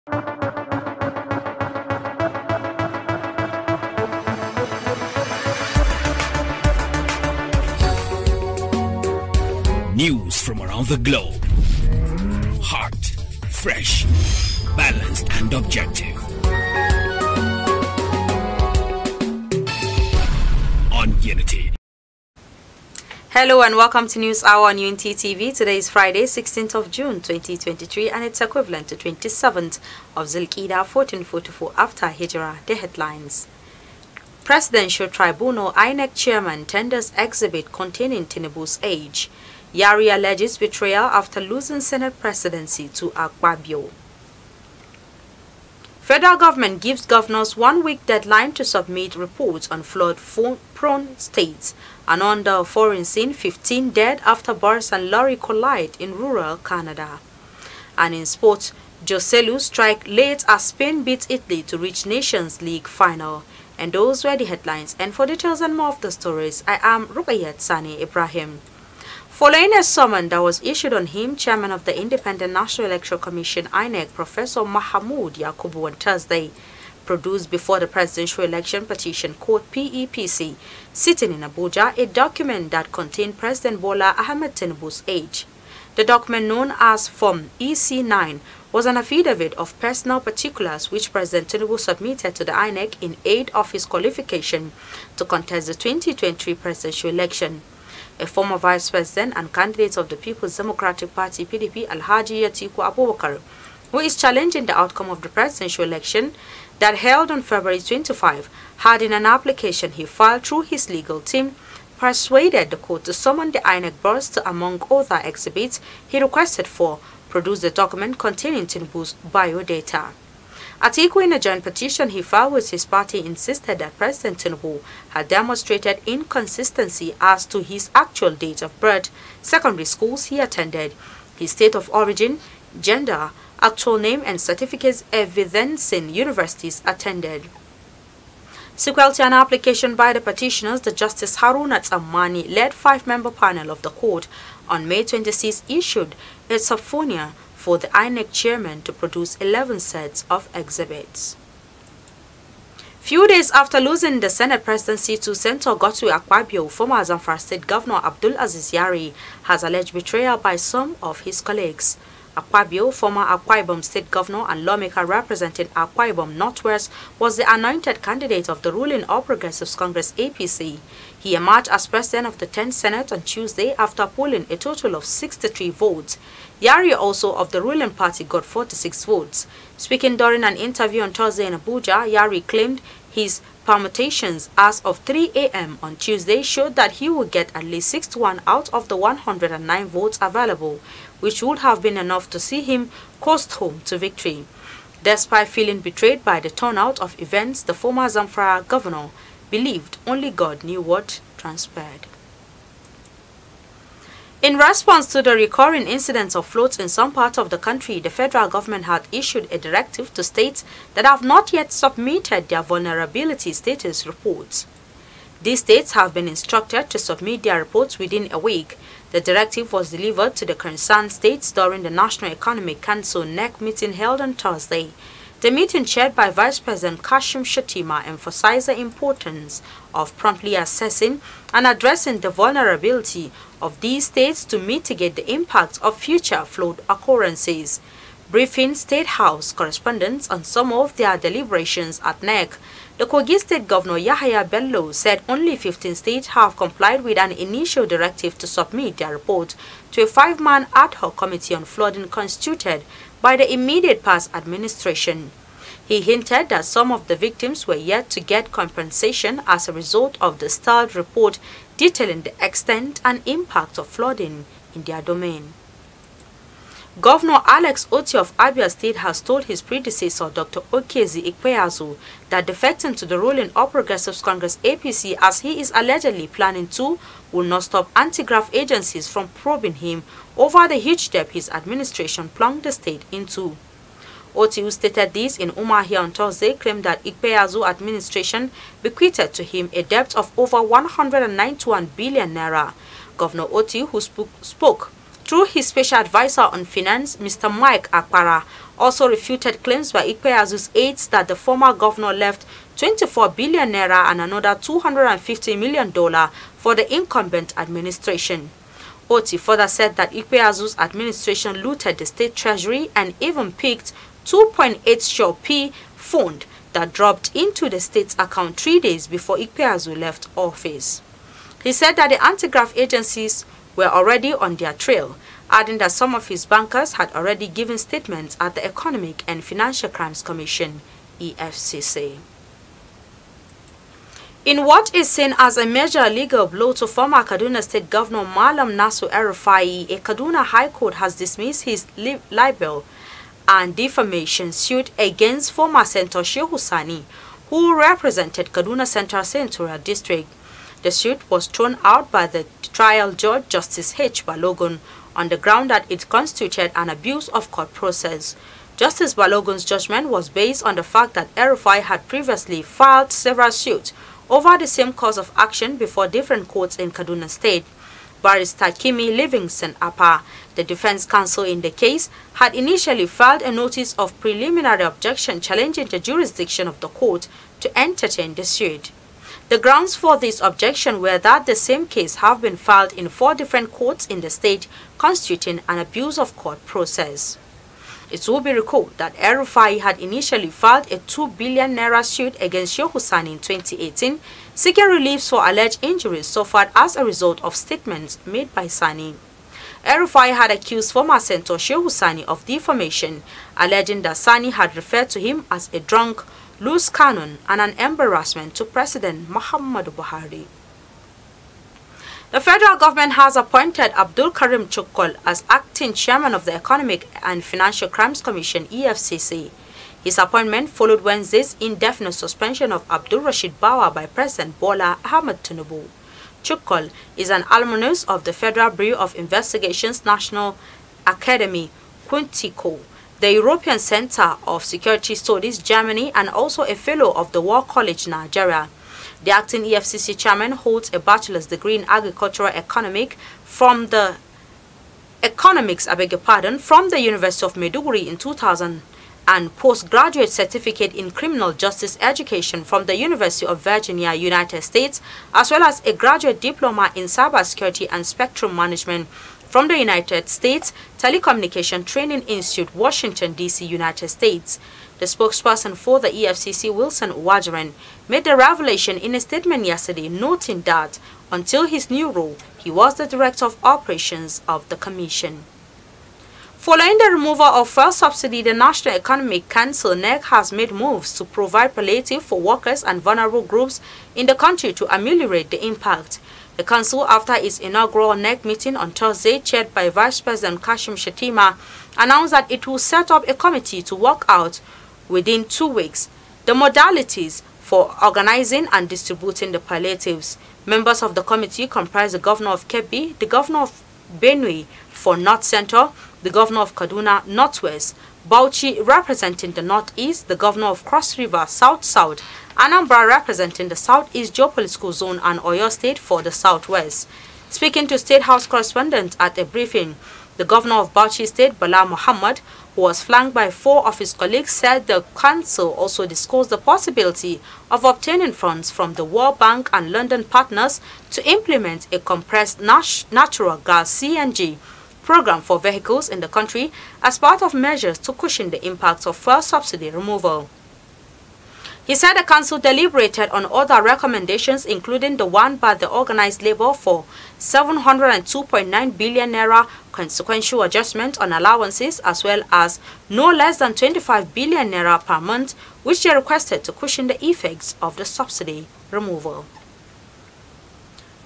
News from around the globe. Hot, fresh, balanced and objective. On Unity. Hello and welcome to News Hour on Unity TV. Today is Friday, 16th of June 2023 and it's equivalent to 27th of Zulqa'dah 1444 after Hijrah. The headlines. Presidential Tribunal INEC Chairman tenders exhibit containing Tinubu's age. Yari alleges betrayal after losing Senate presidency to Akwai. Federal government gives governors 1 week deadline to submit reports on flood-prone states. And on the foreign scene, 15 dead after bus and lorry collide in rural Canada. And in sports, Joselu strike late as Spain beats Italy to reach Nations League final. And those were the headlines. And for details and more of the stories, I am Rukayat Sani Ibrahim. Following a summons that was issued on him, Chairman of the Independent National Electoral Commission (INEC), Professor Mahmoud Yakubu, on Thursday, produced before the Presidential Election Petition Court (PEPC), sitting in Abuja, a document that contained President Bola Ahmed Tinubu's age. The document, known as Form EC9, was an affidavit of personal particulars which President Tinubu submitted to the INEC in aid of his qualification to contest the 2023 presidential election. A former vice president and candidate of the People's Democratic Party (PDP), Alhaji Atiku Abubakar, who is challenging the outcome of the presidential election that held on February 25, had in an application he filed through his legal team persuaded the court to summon the INEC boss to, among other exhibits he requested for, produce the document containing Tinubu's biodata. Atiku, in a joint petition he filed with his party, insisted that President Tinubu had demonstrated inconsistency as to his actual date of birth, secondary schools he attended, his state of origin, gender, actual name and certificates evidencing universities attended. Sequel to an application by the petitioners, the Justice Haruna Tsammani led 5-member panel of the court on May 26 issued a subpoena for the INEC chairman to produce 11 sets of exhibits. Few days after losing the Senate presidency to Senator Godswill Akpabio, former Zamfara State Governor Abdul Aziz Yari has alleged betrayal by some of his colleagues. Akpabio, former Akwa Ibom State Governor and lawmaker representing Akwa Ibom Northwest, was the anointed candidate of the ruling All Progressives Congress (APC). He emerged as president of the 10th Senate on Tuesday after polling a total of 63 votes. Yari, also of the ruling party, got 46 votes. Speaking during an interview on Thursday in Abuja, Yari claimed his permutations as of 3 a.m. on Tuesday showed that he would get at least 61 out of the 109 votes available, which would have been enough to see him coast home to victory. Despite feeling betrayed by the turnout of events, the former Zamfara governor believed only God knew what transpired. In response to the recurring incidents of floods in some parts of the country, the federal government had issued a directive to states that have not yet submitted their vulnerability status reports. These states have been instructed to submit their reports within a week. The directive was delivered to the concerned states during the National Economic Council (NEC) meeting held on Thursday. The meeting, chaired by Vice President Kashim Shettima, emphasized the importance of promptly assessing and addressing the vulnerability of these states to mitigate the impact of future flood occurrences. Briefing State House correspondents on some of their deliberations at NEC, the Kogi State Governor Yahaya Bello said only 15 states have complied with an initial directive to submit their report to a 5-man ad hoc committee on flooding constituted by the immediate past administration. He hinted that some of the victims were yet to get compensation as a result of the stalled report detailing the extent and impact of flooding in their domain. Governor Alex Otti of Abia State has told his predecessor, Dr. Okezi Ikpeazu, that defecting to the ruling All Progressives Congress (APC), as he is allegedly planning to, will not stop anti-graft agencies from probing him over the huge debt his administration plunged the state into. Otti, who stated this in Umuahia on Thursday, claimed that Ikpeazu administration bequeathed to him a debt of over 191 billion naira. Governor Otti, who spoke through his special advisor on finance, Mr. Mike Akpara, also refuted claims by Ikpeazu's aides that the former governor left 24 billion naira and another $250 million for the incumbent administration. Oti further said that Ikpeazu's administration looted the state treasury and even picked 2.8 Shopee fund that dropped into the state's account 3 days before Ikpeazu left office. He said that the anti-graft agencies were already on their trail, adding that some of his bankers had already given statements at the Economic and Financial Crimes Commission, EFCC. In what is seen as a major legal blow to former Kaduna State Governor Malam Nasir El-Rufai, a Kaduna High Court has dismissed his libel and defamation suit against former Senator Shehu Sani, who represented Kaduna Central Senatorial District. The suit was thrown out by the trial judge Justice H. Balogun on the ground that it constituted an abuse of court process. Justice Balogun's judgment was based on the fact that El-Rufai had previously filed several suits over the same cause of action before different courts in Kaduna State. Barrister Kimi Livingston Apa, the defense counsel in the case, had initially filed a notice of preliminary objection challenging the jurisdiction of the court to entertain the suit. The grounds for this objection were that the same case have been filed in 4 different courts in the state, constituting an abuse of court process. It will be recalled that El-Rufai had initially filed a 2 billion naira suit against Shehu Sani in 2018, seeking reliefs for alleged injuries suffered as a result of statements made by Sani. El-Rufai had accused former Senator Shehu Sani of defamation, alleging that Sani had referred to him as a drunk, loose cannon, and an embarrassment to President Muhammadu Buhari. The federal government has appointed Abdul Karim Chukkol as acting chairman of the Economic and Financial Crimes Commission, EFCC. His appointment followed Wednesday's indefinite suspension of Abdul Rashid Bawa by President Bola Ahmed Tinubu. Chukkol is an alumnus of the Federal Bureau of Investigation's National Academy, Quintico, the European Center of Security Studies, Germany, and also a fellow of the War College, Nigeria. The acting EFCC chairman holds a bachelor's degree in agricultural economics from the University of Maiduguri in 2000 and postgraduate certificate in criminal justice education from the University of Virginia, United States, as well as a graduate diploma in cybersecurity and spectrum management from the United States Telecommunication Training Institute, Washington, D.C., United States. The spokesperson for the EFCC, Wilson Uwajaren, made the revelation in a statement yesterday, noting that until his new role, he was the Director of Operations of the Commission. Following the removal of fuel subsidy, the National Economic Council (NEC) has made moves to provide palliative for workers and vulnerable groups in the country to ameliorate the impact. The Council, after its inaugural NEC meeting on Thursday, chaired by Vice President Kashim Shettima, announced that it will set up a committee to work out within 2 weeks the modalities for organizing and distributing the palliatives. Members of the committee comprise the Governor of Kebbi, the Governor of Benue for North Central, the Governor of Kaduna Northwest, Bauchi representing the Northeast, the Governor of Cross River South-South, Anambra representing the Southeast Geopolitical Zone, and Oyo State for the Southwest. Speaking to State House correspondents at a briefing, the Governor of Bauchi State, Bala Muhammad, who was flanked by 4 of his colleagues, said the Council also discussed the possibility of obtaining funds from the World Bank and London partners to implement a compressed natural gas (CNG) program for vehicles in the country as part of measures to cushion the impact of fuel subsidy removal. He said the Council deliberated on other recommendations, including the one by the organized labor for 702.9 billion naira consequential adjustment on allowances, as well as no less than 25 billion naira per month, which they requested to cushion the effects of the subsidy removal.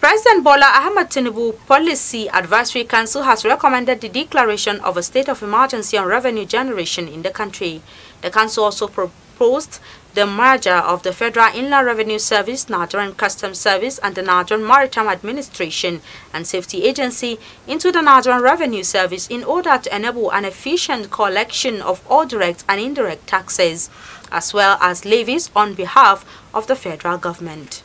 President Bola Ahmed Tinubu Policy Advisory Council has recommended the declaration of a state of emergency on revenue generation in the country. The council also proposed the merger of the Federal Inland Revenue Service, Nigerian Customs Service, and the Nigerian Maritime Administration and Safety Agency into the Nigerian Revenue Service in order to enable an efficient collection of all direct and indirect taxes, as well as levies on behalf of the federal government.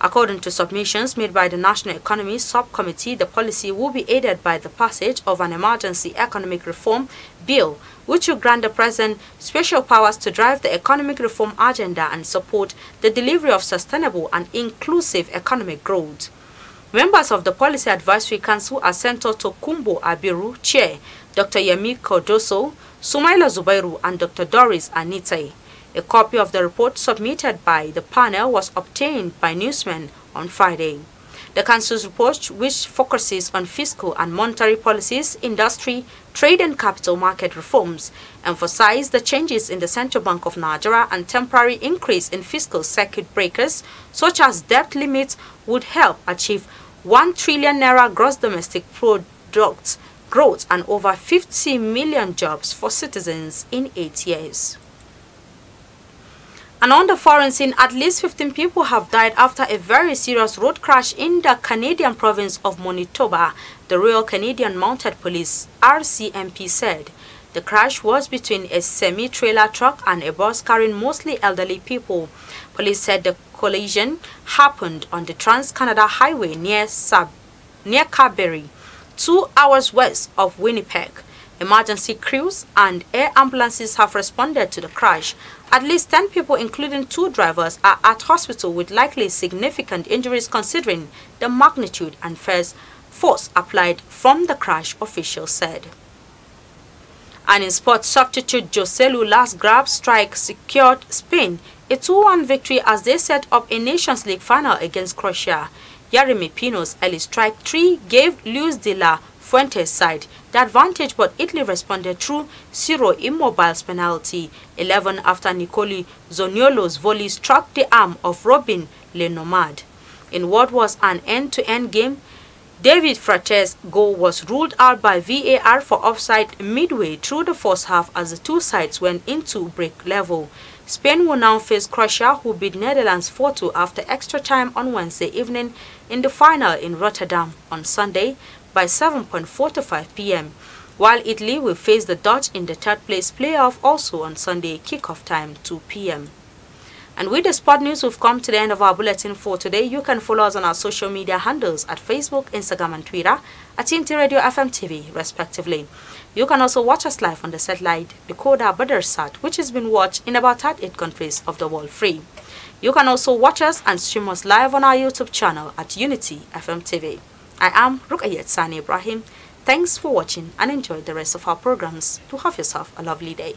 According to submissions made by the National Economy Subcommittee, the policy will be aided by the passage of an emergency economic reform bill, which will grant the President special powers to drive the economic reform agenda and support the delivery of sustainable and inclusive economic growth. Members of the Policy Advisory Council are Senator Tokumbo Abiru, Chair, Dr. Yemi Kodoso, Sumaila Zubairu, and Dr. Doris Anite. A copy of the report submitted by the panel was obtained by newsmen on Friday. The Council's report, which focuses on fiscal and monetary policies, industry, trade and capital market reforms, emphasized the changes in the Central Bank of Nigeria and temporary increase in fiscal circuit breakers, such as debt limits, would help achieve 1 trillion naira gross domestic product growth and over 50 million jobs for citizens in 8 years. And on the foreign scene, at least 15 people have died after a very serious road crash in the Canadian province of Manitoba, the Royal Canadian Mounted Police RCMP said. The crash was between a semi-trailer truck and a bus carrying mostly elderly people. Police said the collision happened on the Trans-Canada Highway near Carberry, 2 hours west of Winnipeg. Emergency crews and air ambulances have responded to the crash. At least 10 people, including 2 drivers, are at hospital with likely significant injuries considering the magnitude and force applied from the crash, officials said. And in sports, substitute Joselu last grab strike secured Spain a 2-1 victory as they set up a Nations League final against Croatia. Yeremy Pino's early strike 3 gave Luis de la Fuente's side the advantage, but Italy responded through Ciro Immobile's penalty 11 after Nicolo Zaniolo's volley struck the arm of Robin Lenormand. In what was an end-to-end game, David Frater's goal was ruled out by VAR for offside midway through the first half as the 2 sides went into break level. Spain will now face Croatia, who beat Netherlands 4-2 after extra time on Wednesday evening in the final in Rotterdam on Sunday by 7:45 p.m., while Italy will face the Dutch in the third-place playoff also on Sunday, kickoff time 2 p.m. And with the sport news, we've come to the end of our bulletin for today. You can follow us on our social media handles at Facebook, Instagram and Twitter at TNT Radio FM TV, respectively. You can also watch us live on the satellite decoder Badarsat, which has been watched in about 38 countries of the world free. You can also watch us and stream us live on our YouTube channel at Unity FM TV. I am Rukayat Sani Ibrahim. Thanks for watching and enjoy the rest of our programs. Do have yourself a lovely day.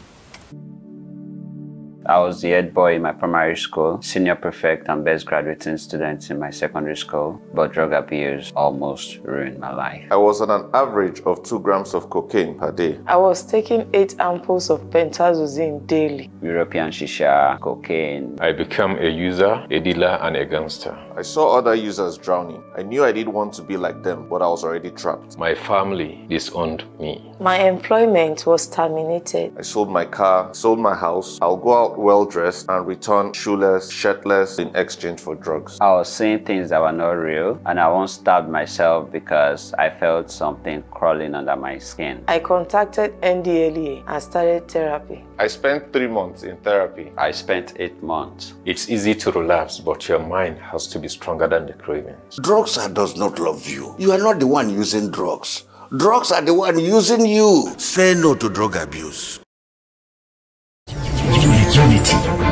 I was the head boy in my primary school, senior prefect and best graduating student in my secondary school, but drug abuse almost ruined my life. I was on an average of 2 grams of cocaine per day. I was taking 8 ampoules of pentazosine daily. European shisha, cocaine. I became a user, a dealer and a gangster. I saw other users drowning. I knew I didn't want to be like them, but I was already trapped. My family disowned me. My employment was terminated. I sold my car, sold my house. I'll go out well-dressed and return shoeless, shirtless in exchange for drugs. I was seeing things that were not real, and I once stabbed myself because I felt something crawling under my skin. I contacted NDLEA and started therapy. I spent 3 months in therapy. I spent 8 months. It's easy to relapse, but your mind has to be stronger than the cravings. Drugs does not love you. You are not the one using drugs. Drugs are the one using you. Say no to drug abuse. Unity.